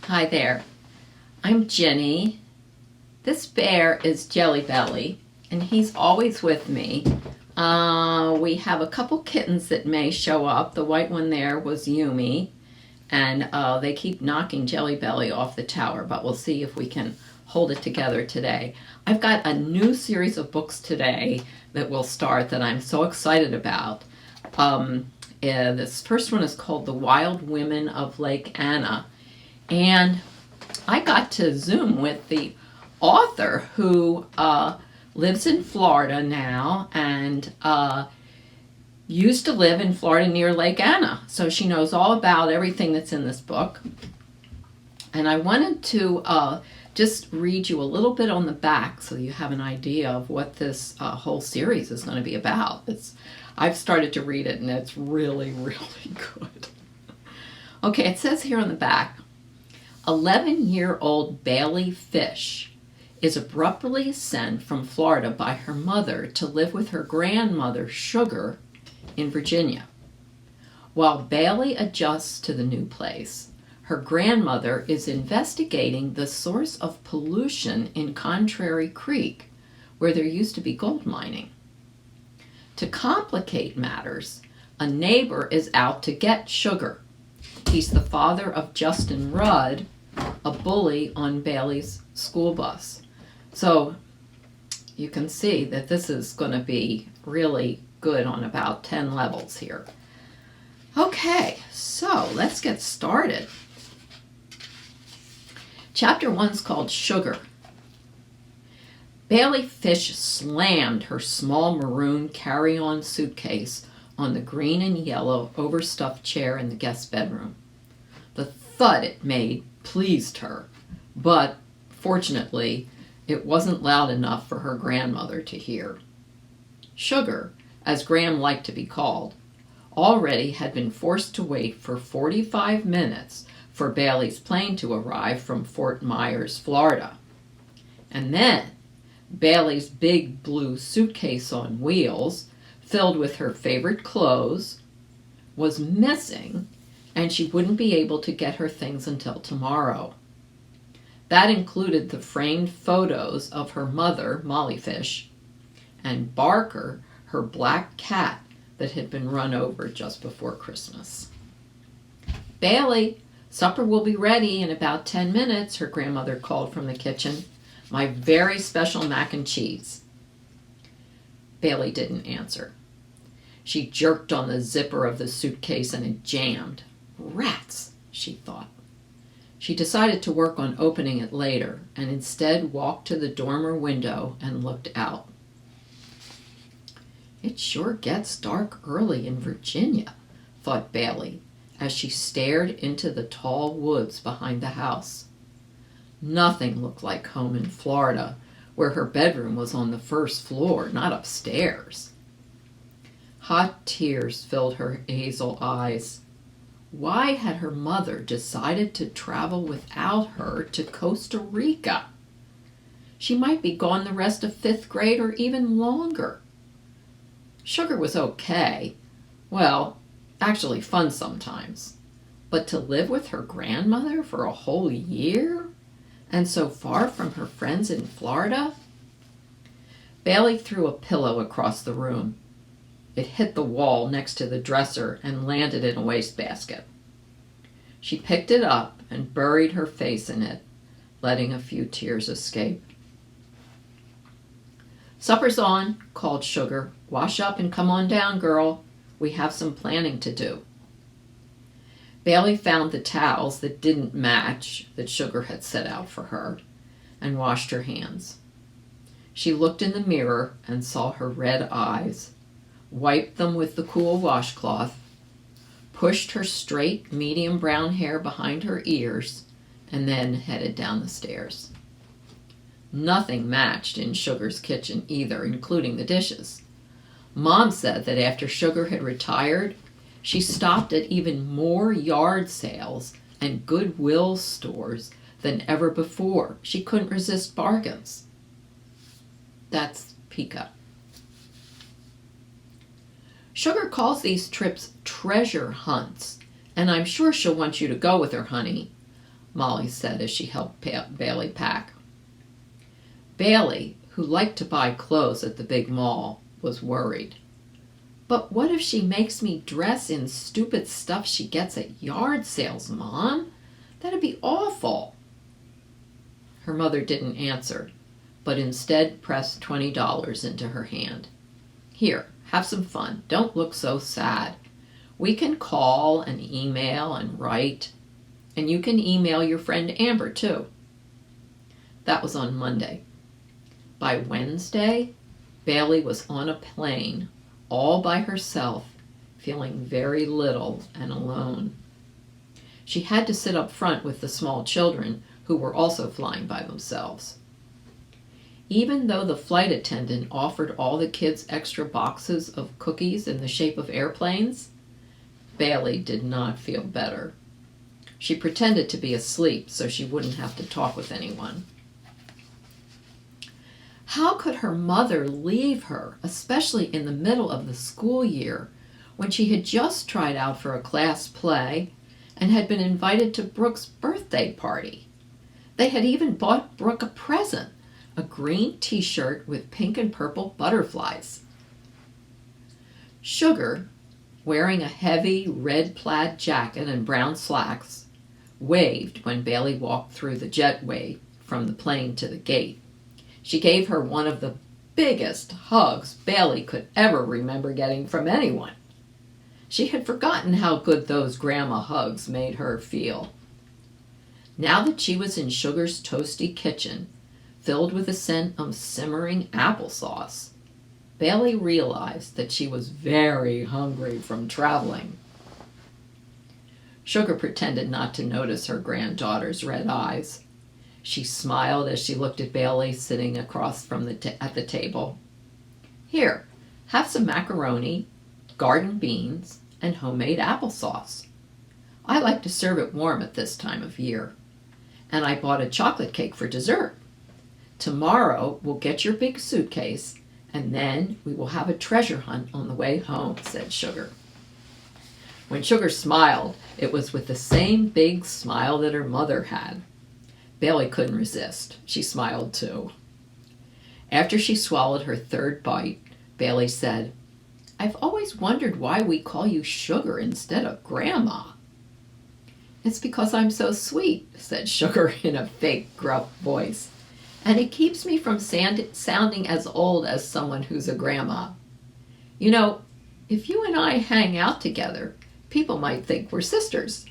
Hi there, I'm Jenny. This bear is Jelly Belly, and he's always with me. We have a couple kittens that may show up. The white one there was Yumi, and they keep knocking Jelly Belly off the tower, but we'll see if we can hold it together today. I've got a new series of books today that will start that I'm so excited about. This first one is called The Wild Women of Lake Anna. And I got to Zoom with the author who lives in Florida now and used to live in Florida near Lake Anna. So she knows all about everything that's in this book. And I wanted to just read you a little bit on the back so you have an idea of what this whole series is going to be about. I've started to read it and it's really, really good. Okay, it says here on the back, 11-year-old Bailey Fish is abruptly sent from Florida by her mother to live with her grandmother, Sugar, in Virginia. While Bailey adjusts to the new place, her grandmother is investigating the source of pollution in Contrary Creek, where there used to be gold mining. To complicate matters, a neighbor is out to get Sugar. He's the father of Justin Rudd, a bully on Bailey's school bus. So you can see that this is going to be really good on about 10 levels here. Okay, so let's get started. Chapter 1 is called Sugar. Bailey Fish slammed her small maroon carry-on suitcase on the green and yellow overstuffed chair in the guest bedroom. The thud it made pleased her, but fortunately it wasn't loud enough for her grandmother to hear. Sugar, as Graham liked to be called, already had been forced to wait for 45 minutes for Bailey's plane to arrive from Fort Myers, Florida. And then Bailey's big blue suitcase on wheels, filled with her favorite clothes, was missing, and she wouldn't be able to get her things until tomorrow. That included the framed photos of her mother, Molly Fish, and Barker, her black cat that had been run over just before Christmas. "Bailey, supper will be ready in about 10 minutes, her grandmother called from the kitchen. "My very special mac and cheese." Bailey didn't answer. She jerked on the zipper of the suitcase and it jammed. "Rats," she thought. She decided to work on opening it later and instead walked to the dormer window and looked out. "It sure gets dark early in Virginia," thought Bailey as she stared into the tall woods behind the house. Nothing looked like home in Florida, where her bedroom was on the first floor, not upstairs. Hot tears filled her hazel eyes. Why had her mother decided to travel without her to Costa Rica? She might be gone the rest of 5th grade or even longer. Sugar was okay. Well, actually fun sometimes. But to live with her grandmother for a whole year? And so far from her friends in Florida? Bailey threw a pillow across the room. It hit the wall next to the dresser and landed in a wastebasket. She picked it up and buried her face in it, letting a few tears escape. "Supper's on," called Sugar. "Wash up and come on down, girl. We have some planning to do." Bailey found the towels that didn't match that Sugar had set out for her and washed her hands. She looked in the mirror and saw her red eyes, wiped them with the cool washcloth, pushed her straight, medium brown hair behind her ears, and then headed down the stairs. Nothing matched in Sugar's kitchen either, including the dishes. Mom said that after Sugar had retired, she stopped at even more yard sales and Goodwill stores than ever before. She couldn't resist bargains. That's Pika. Sugar calls these trips treasure hunts, and I'm sure she'll want you to go with her, honey. Molly said as she helped Bailey pack. Bailey, who liked to buy clothes at the big mall, was worried. But what if she makes me dress in stupid stuff she gets at yard sales, Mom? That'd be awful. Her mother didn't answer, but instead pressed $20 into her hand. Here, have some fun. Don't look so sad. We can call and email and write, and you can email your friend Amber too. That was on Monday. By Wednesday, Bailey was on a plane all by herself, feeling very little and alone. She had to sit up front with the small children who were also flying by themselves. Even though the flight attendant offered all the kids extra boxes of cookies in the shape of airplanes, Bailey did not feel better. She pretended to be asleep so she wouldn't have to talk with anyone. How could her mother leave her, especially in the middle of the school year, when she had just tried out for a class play and had been invited to Brooke's birthday party? They had even bought Brooke a present, a green t-shirt with pink and purple butterflies. Sugar, wearing a heavy red plaid jacket and brown slacks, waved when Bailey walked through the jetway from the plane to the gate. She gave her one of the biggest hugs Bailey could ever remember getting from anyone. She had forgotten how good those grandma hugs made her feel. Now that she was in Sugar's toasty kitchen, filled with the scent of simmering applesauce, Bailey realized that she was very hungry from traveling. Sugar pretended not to notice her granddaughter's red eyes. She smiled as she looked at Bailey sitting across from at the table. Here, have some macaroni, garden beans, and homemade applesauce. I like to serve it warm at this time of year. And I bought a chocolate cake for dessert. Tomorrow we'll get your big suitcase, and then we will have a treasure hunt on the way home, said Sugar. When Sugar smiled, it was with the same big smile that her mother had. Bailey couldn't resist. She smiled too. After she swallowed her third bite, Bailey said, I've always wondered why we call you Sugar instead of Grandma. It's because I'm so sweet, said Sugar in a fake gruff voice, and it keeps me from sounding as old as someone who's a grandma. You know, if you and I hang out together, people might think we're sisters.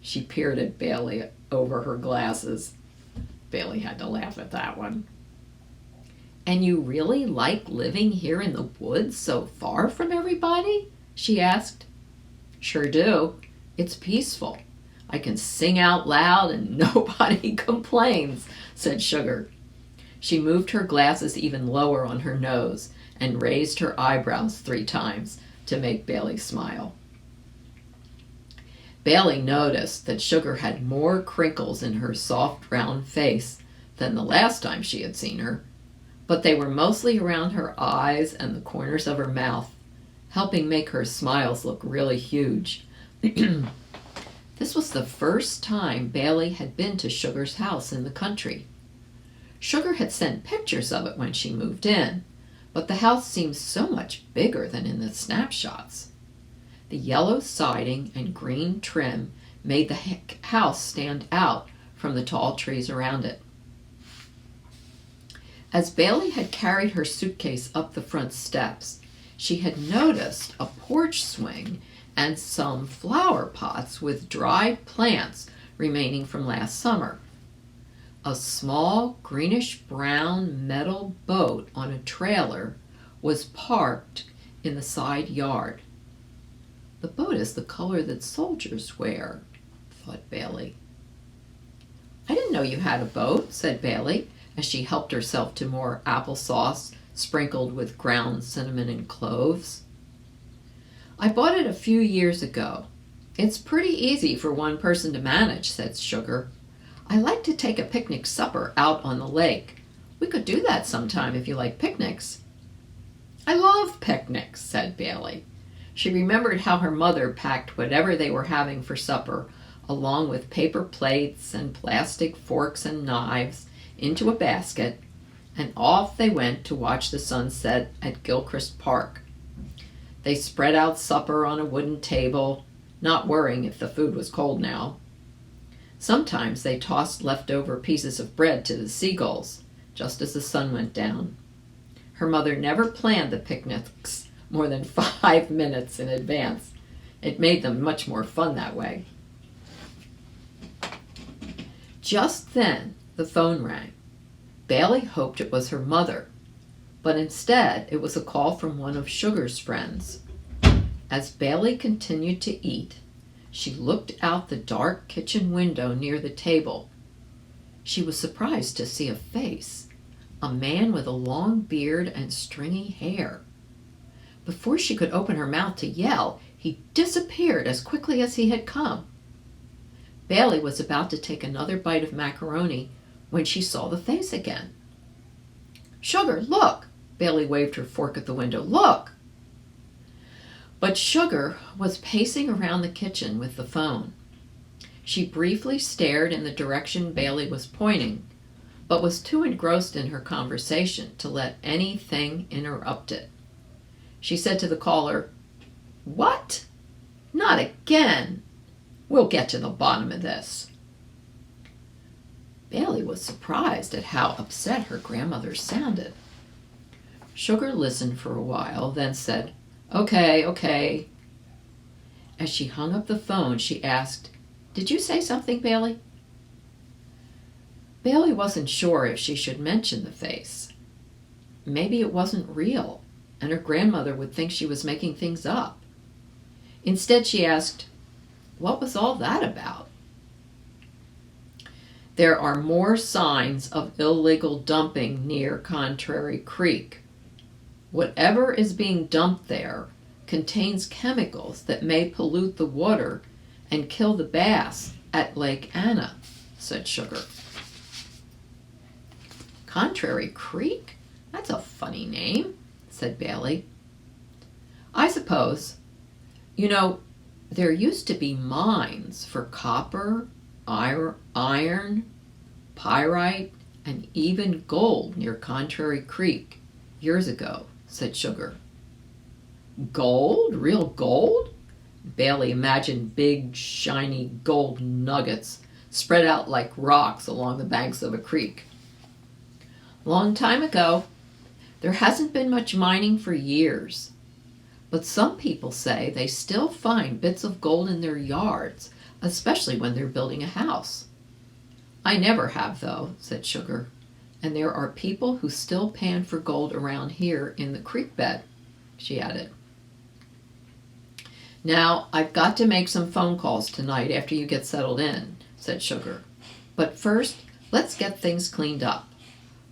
She peered at Bailey over her glasses. Bailey had to laugh at that one. And you really like living here in the woods so far from everybody? She asked. Sure do. It's peaceful. I can sing out loud and nobody complains, said Sugar. She moved her glasses even lower on her nose and raised her eyebrows 3 times to make Bailey smile. Bailey noticed that Sugar had more crinkles in her soft round face than the last time she had seen her, but they were mostly around her eyes and the corners of her mouth, helping make her smiles look really huge. This was the first time Bailey had been to Sugar's house in the country. Sugar had sent pictures of it when she moved in, but the house seemed so much bigger than in the snapshots. The yellow siding and green trim made the house stand out from the tall trees around it. As Bailey had carried her suitcase up the front steps, she had noticed a porch swing and some flower pots with dried plants remaining from last summer. A small greenish-brown metal boat on a trailer was parked in the side yard. The boat is the color that soldiers wear, thought Bailey. I didn't know you had a boat, said Bailey, as she helped herself to more applesauce sprinkled with ground cinnamon and cloves. I bought it a few years ago. It's pretty easy for one person to manage, said Sugar. I like to take a picnic supper out on the lake. We could do that sometime if you like picnics. I love picnics, said Bailey. She remembered how her mother packed whatever they were having for supper along with paper plates and plastic forks and knives, into a basket, and off they went to watch the sunset at Gilchrist Park. They spread out supper on a wooden table, not worrying if the food was cold now. Sometimes they tossed leftover pieces of bread to the seagulls, just as the sun went down. Her mother never planned the picnics more than 5 minutes in advance. It made them much more fun that way. Just then, the phone rang. Bailey hoped it was her mother, but instead it was a call from one of Sugar's friends. As Bailey continued to eat, she looked out the dark kitchen window near the table. She was surprised to see a face, a man with a long beard and stringy hair. Before she could open her mouth to yell, he disappeared as quickly as he had come. Bailey was about to take another bite of macaroni when she saw the face again. "Sugar, look!" Bailey waved her fork at the window. "Look!" But Sugar was pacing around the kitchen with the phone. She briefly stared in the direction Bailey was pointing, but was too engrossed in her conversation to let anything interrupt it. She said to the caller, "What? Not again! We'll get to the bottom of this." Bailey was surprised at how upset her grandmother sounded. Sugar listened for a while, then said, Okay. As she hung up the phone, she asked, "Did you say something, Bailey?" Bailey wasn't sure if she should mention the face. Maybe it wasn't real, and her grandmother would think she was making things up. Instead, she asked, "What was all that about?" "There are more signs of illegal dumping near Contrary Creek. Whatever is being dumped there contains chemicals that may pollute the water and kill the bass at Lake Anna," said Sugar. "Contrary Creek? That's a funny name," said Bailey. "I suppose. You know, there used to be mines for copper, iron, pyrite, and even gold near Contrary Creek years ago," said Sugar. "Gold? Real gold?" Bailey imagined big, shiny gold nuggets spread out like rocks along the banks of a creek. "Long time ago. There hasn't been much mining for years. But some people say they still find bits of gold in their yards, especially when they're building a house." "I never have, though," said Sugar. "And there are people who still pan for gold around here in the creek bed," she added. "Now, I've got to make some phone calls tonight after you get settled in," said Sugar. "But first, let's get things cleaned up.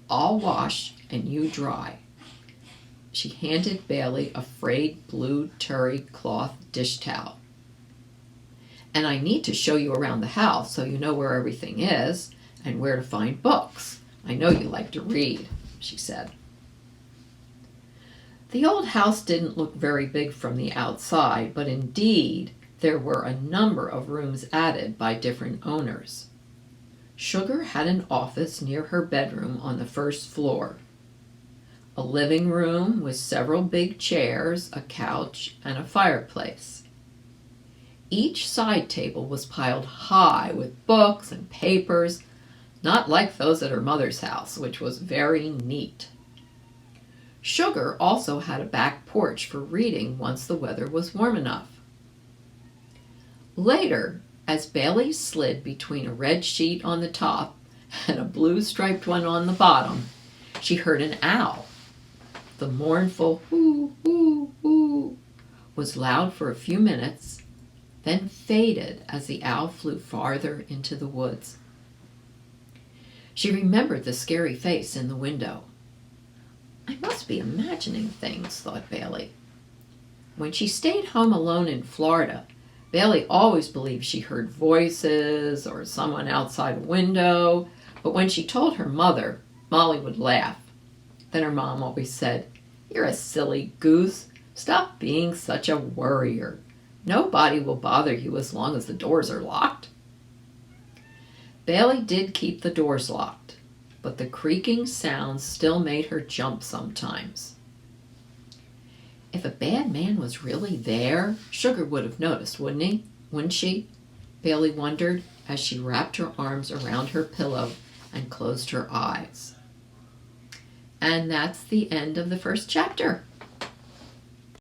I'll wash and you dry." She handed Bailey a frayed blue terry cloth dish towel. "And I need to show you around the house so you know where everything is and where to find books. I know you like to read," she said. The old house didn't look very big from the outside, but indeed there were a number of rooms added by different owners. Sugar had an office near her bedroom on the first floor. A living room with several big chairs, a couch, and a fireplace. Each side table was piled high with books and papers, not like those at her mother's house, which was very neat. Sugar also had a back porch for reading once the weather was warm enough. Later, as Bailey slid between a red sheet on the top and a blue striped one on the bottom, she heard an owl. The mournful hoo, hoo, hoo was loud for a few minutes, then faded as the owl flew farther into the woods. She remembered the scary face in the window. "I must be imagining things," thought Bailey. When she stayed home alone in Florida, Bailey always believed she heard voices or someone outside a window, but when she told her mother, Molly would laugh. Then her mom always said, "You're a silly goose. Stop being such a worrier. Nobody will bother you as long as the doors are locked." Bailey did keep the doors locked, but the creaking sounds still made her jump sometimes. If a bad man was really there, Sugar would have noticed, wouldn't she? Bailey wondered as she wrapped her arms around her pillow and closed her eyes. And that's the end of the first chapter.